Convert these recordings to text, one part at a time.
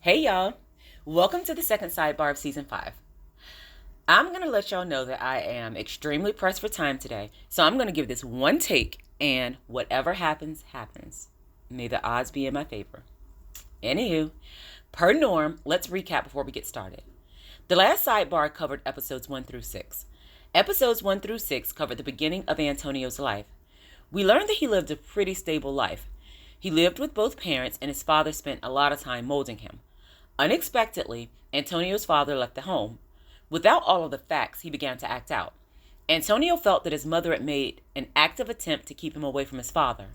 Hey y'all, welcome to the second sidebar of season 5. I'm going to let y'all know that I am extremely pressed for time today, so I'm going to give this one take, and whatever happens, happens. May the odds be in my favor. Anywho, per norm, let's recap before we get started. The last sidebar covered episodes 1 through 6. Episodes 1 through 6 covered the beginning of Antonio's life. We learned that he lived a pretty stable life. He lived with both parents, and his father spent a lot of time molding him. Unexpectedly, Antonio's father left the home. Without all of the facts, he began to act out. Antonio felt that his mother had made an active attempt to keep him away from his father.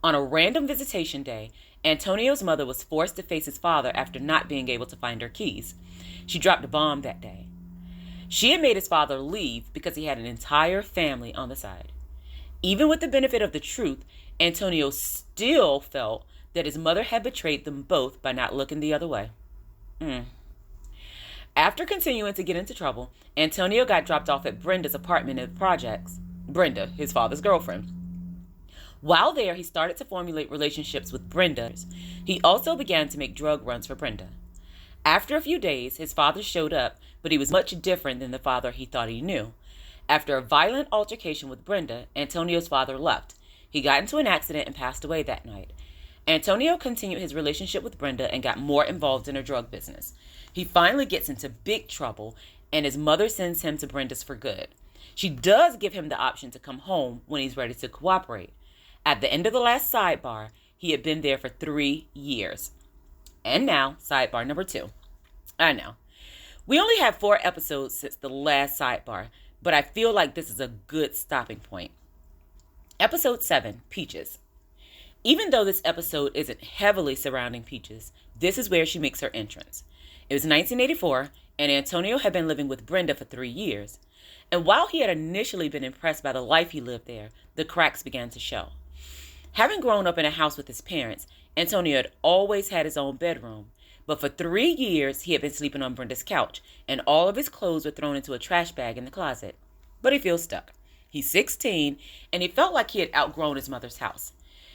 On a random visitation day, Antonio's mother was forced to face his father after not being able to find her keys. She dropped a bomb that day. She had made his father leave because he had an entire family on the side. Even with the benefit of the truth, Antonio still felt that his mother had betrayed them both by not looking the other way. After continuing to get into trouble, Antonio got dropped off at Brenda's apartment in the projects. Brenda, his father's girlfriend. While there, he started to formulate relationships with Brenda. He also began to make drug runs for Brenda. After a few days, his father showed up, but he was much different than the father he thought he knew. After a violent altercation with Brenda, Antonio's father left. He got into an accident and passed away that night. Antonio continued his relationship with Brenda and got more involved in her drug business. He finally gets into big trouble, and his mother sends him to Brenda's for good. She does give him the option to come home when he's ready to cooperate. At the end of the last sidebar, he had been there for 3 years. And now, sidebar number 2. I know. We only have 4 episodes since the last sidebar, but I feel like this is a good stopping point. Episode 7, Peaches. Even though this episode isn't heavily surrounding Peaches, this is where she makes her entrance. It was 1984, and Antonio had been living with Brenda for 3 years. And while he had initially been impressed by the life he lived there, the cracks began to show. Having grown up in a house with his parents, Antonio had always had his own bedroom. But for 3 years, he had been sleeping on Brenda's couch, and all of his clothes were thrown into a trash bag in the closet. But he feels stuck. He's 16, and he felt like he had outgrown his mother's house.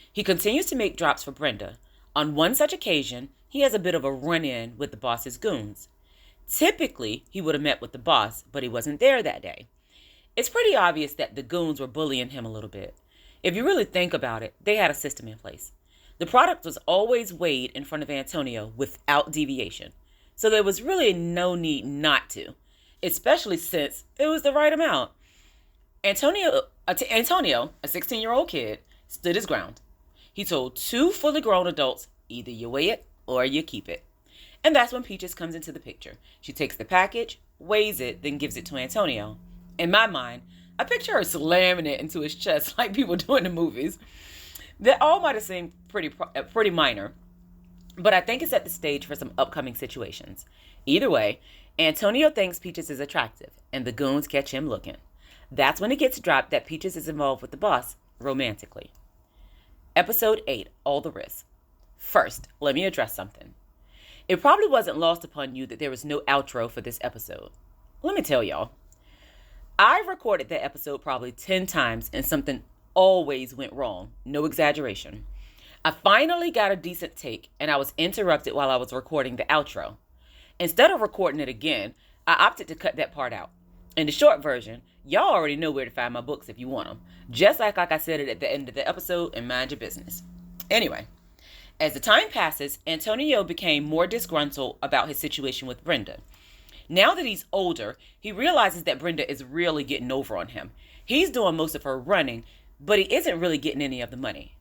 He continues to make drops for Brenda. On one such occasion, he has a bit of a run-in with the boss's goons. Typically, he would have met with the boss, but he wasn't there that day. It's pretty obvious that the goons were bullying him a little bit. If you really think about it, they had a system in place. The product was always weighed in front of Antonio without deviation. So there was really no need not to, especially since it was the right amount. Antonio, a 16-year-old kid, stood his ground. He told 2 fully grown adults, either you weigh it or you keep it. And that's when Peaches comes into the picture. She takes the package, weighs it, then gives it to Antonio. In my mind, I picture her slamming it into his chest like people do in the movies. That all might have seemed pretty minor, but I think it's at the stage for some upcoming situations. Either way, Antonio thinks Peaches is attractive, and the goons catch him looking. That's when it gets dropped that Peaches is involved with the boss romantically. Episode 8, All the Risks. First, let me address something. It probably wasn't lost upon you that there was no outro for this episode. Let me tell y'all. I recorded that episode probably 10 times and something always went wrong. No exaggeration. I finally got a decent take and I was interrupted while I was recording the outro. Instead of recording it again, I opted to cut that part out. In the short version, y'all already know where to find my books if you want them. Just like I said it at the end of the episode, and mind your business. Anyway, as the time passes, Antonio became more disgruntled about his situation with Brenda. Now that he's older, he realizes that Brenda is really getting over on him. He's doing most of her running, but he isn't really getting any of the money.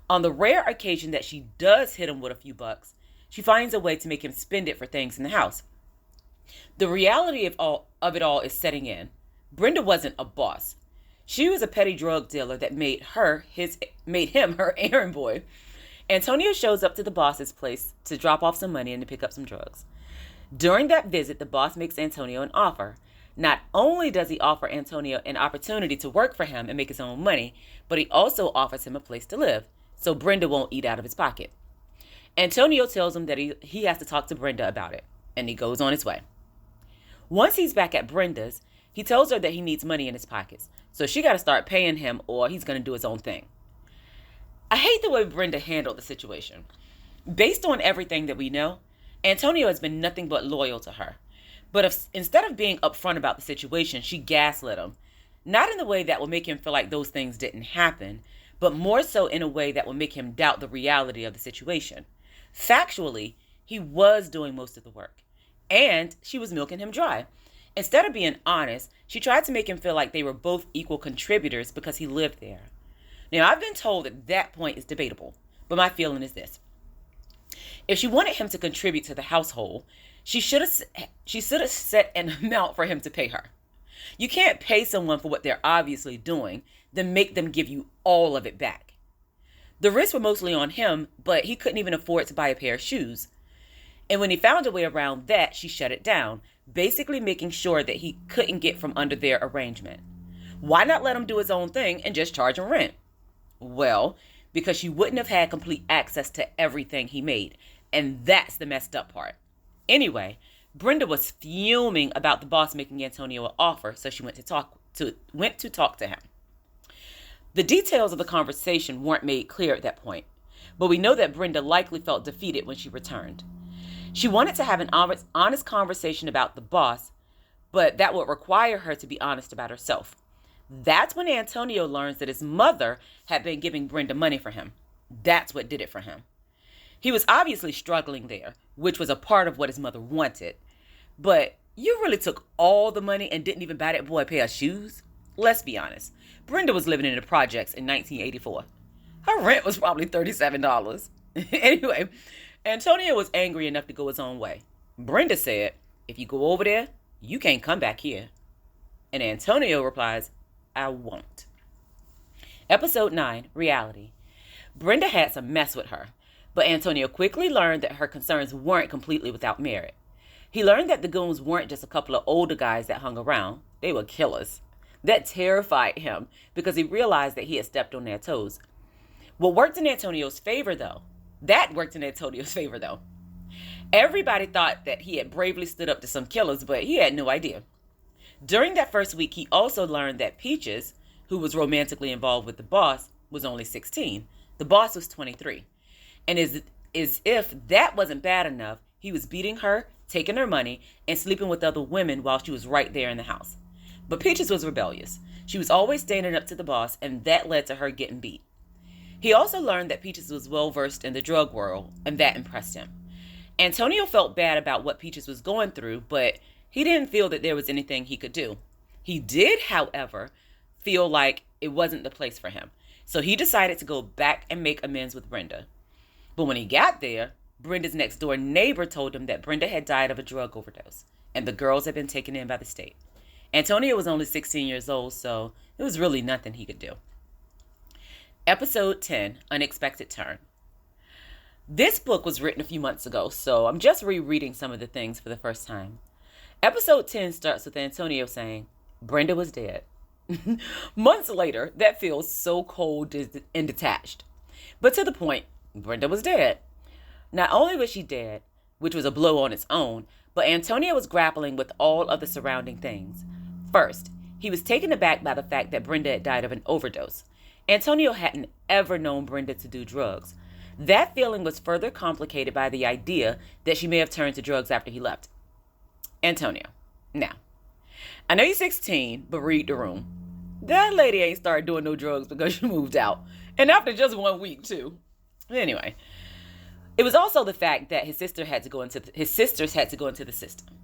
On the rare occasion that she does hit him with a few bucks, she finds a way to make him spend it for things in the house. The reality of it all is setting in. Brenda wasn't a boss. She was a petty drug dealer that made him her errand boy. Antonio shows up to the boss's place to drop off some money and to pick up some drugs. During that visit, the boss makes Antonio an offer. Not only does he offer Antonio an opportunity to work for him and make his own money, but he also offers him a place to live, so Brenda won't eat out of his pocket. Antonio tells him that he has to talk to Brenda about it, and he goes on his way. Once he's back at Brenda's, he tells her that he needs money in his pockets, so she got to start paying him or he's going to do his own thing. I hate the way Brenda handled the situation. Based on everything that we know, Antonio has been nothing but loyal to her. But instead of being upfront about the situation, she gaslit him. Not in a way that will make him feel like those things didn't happen, but more so in a way that will make him doubt the reality of the situation. Factually, he was doing most of the work, and she was milking him dry. Instead of being honest, she tried to make him feel like they were both equal contributors because he lived there. Now, I've been told that point is debatable, but my feeling is this. If she wanted him to contribute to the household, she should have set an amount for him to pay her. You can't pay someone for what they're obviously doing, then make them give you all of it back. The risks were mostly on him, but he couldn't even afford to buy a pair of shoes. And when he found a way around that, she shut it down, basically making sure that he couldn't get from under their arrangement. Why not let him do his own thing and just charge him rent? Well, because she wouldn't have had complete access to everything he made, and that's the messed up part. Anyway, Brenda was fuming about the boss making Antonio an offer, so she went to talk to him. The details of the conversation weren't made clear at that point, but we know that Brenda likely felt defeated when she returned. She wanted to have an honest conversation about the boss, but that would require her to be honest about herself. That's when Antonio learns that his mother had been giving Brenda money for him. That's what did it for him. He was obviously struggling there, which was a part of what his mother wanted. But you really took all the money and didn't even buy that boy a pair of shoes? Let's be honest. Brenda was living in the projects in 1984. Her rent was probably $37. Anyway, Antonio was angry enough to go his own way. Brenda said, "If you go over there, you can't come back here." And Antonio replies, "I won't." Episode 9, Reality. Brenda had some mess with her, but Antonio quickly learned that her concerns weren't completely without merit. He learned that the goons weren't just a couple of older guys that hung around. They were killers. That terrified him because he realized that he had stepped on their toes. That worked in Antonio's favor, though. Everybody thought that he had bravely stood up to some killers, but he had no idea. During that first week, he also learned that Peaches, who was romantically involved with the boss, was only 16. The boss was 23. And as if that wasn't bad enough, he was beating her, taking her money, and sleeping with other women while she was right there in the house. But Peaches was rebellious. She was always standing up to the boss, and that led to her getting beat. He also learned that Peaches was well-versed in the drug world, and that impressed him. Antonio felt bad about what Peaches was going through, but he didn't feel that there was anything he could do. He did, however, feel like it wasn't the place for him. So he decided to go back and make amends with Brenda. But when he got there, Brenda's next-door neighbor told him that Brenda had died of a drug overdose, and the girls had been taken in by the state. Antonio was only 16 years old, so it was really nothing he could do. Episode 10, Unexpected Turn. This book was written a few months ago, so I'm just rereading some of the things for the first time. Episode 10 starts with Antonio saying, "Brenda was dead." Months later, that feels so cold and detached. But to the point, Brenda was dead. Not only was she dead, which was a blow on its own, but Antonio was grappling with all of the surrounding things. First, he was taken aback by the fact that Brenda had died of an overdose. Antonio hadn't ever known Brenda to do drugs. That feeling was further complicated by the idea that she may have turned to drugs after he left. Antonio, now, I know you're 16, but read the room. That lady ain't started doing no drugs because she moved out. And after just 1 week, too. Anyway, it was also the fact that his sisters had to go into the system.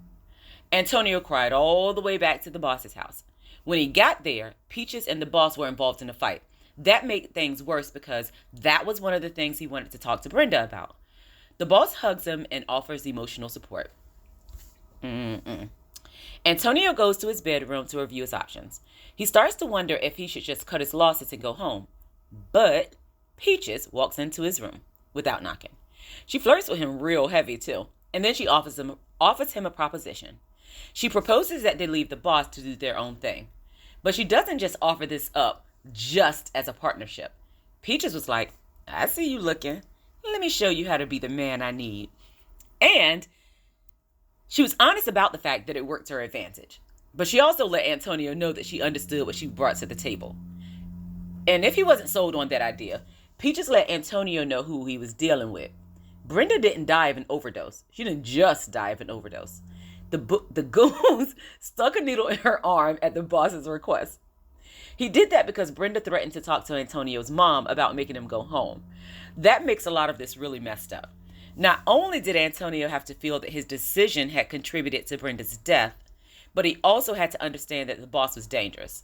Antonio cried all the way back to the boss's house. When he got there, Peaches and the boss were involved in a fight. That made things worse because that was one of the things he wanted to talk to Brenda about. The boss hugs him and offers emotional support. Antonio goes to his bedroom to review his options. He starts to wonder if he should just cut his losses and go home. But Peaches walks into his room without knocking. She flirts with him real heavy too, and then she offers him a proposition. She proposes that they leave the boss to do their own thing. But she doesn't just offer this up just as a partnership. Peaches was like, "I see you looking. Let me show you how to be the man I need." And she was honest about the fact that it worked to her advantage. But she also let Antonio know that she understood what she brought to the table. And if he wasn't sold on that idea, Peaches let Antonio know who he was dealing with. Brenda didn't die of an overdose. She didn't just die of an overdose. The goons stuck a needle in her arm at the boss's request. He did that because Brenda threatened to talk to Antonio's mom about making him go home. That makes a lot of this really messed up. Not only did Antonio have to feel that his decision had contributed to Brenda's death, but he also had to understand that the boss was dangerous.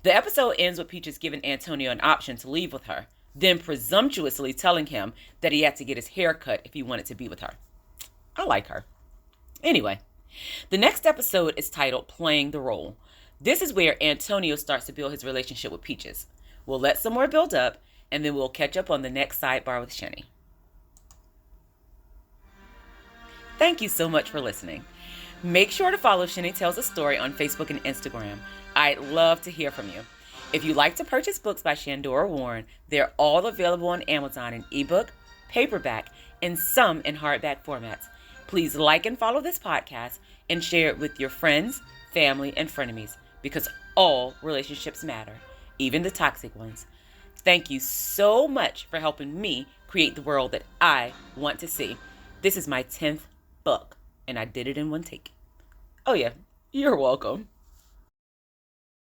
The episode ends with Peaches giving Antonio an option to leave with her, then presumptuously telling him that he had to get his hair cut if he wanted to be with her. I like her. Anyway, the next episode is titled Playing the Role. This is where Antonio starts to build his relationship with Peaches. We'll let some more build up, and then we'll catch up on the next sidebar with Chinney. Thank you so much for listening. Make sure to follow Chinney Tells a Story on Facebook and Instagram. I'd love to hear from you. If you like to purchase books by Shandora Warren, they're all available on Amazon in ebook, paperback, and some in hardback formats. Please like and follow this podcast and share it with your friends, family, and frenemies, because all relationships matter, even the toxic ones. Thank you so much for helping me create the world that I want to see. This is my 10th book, and I did it in one take. Oh yeah, you're welcome.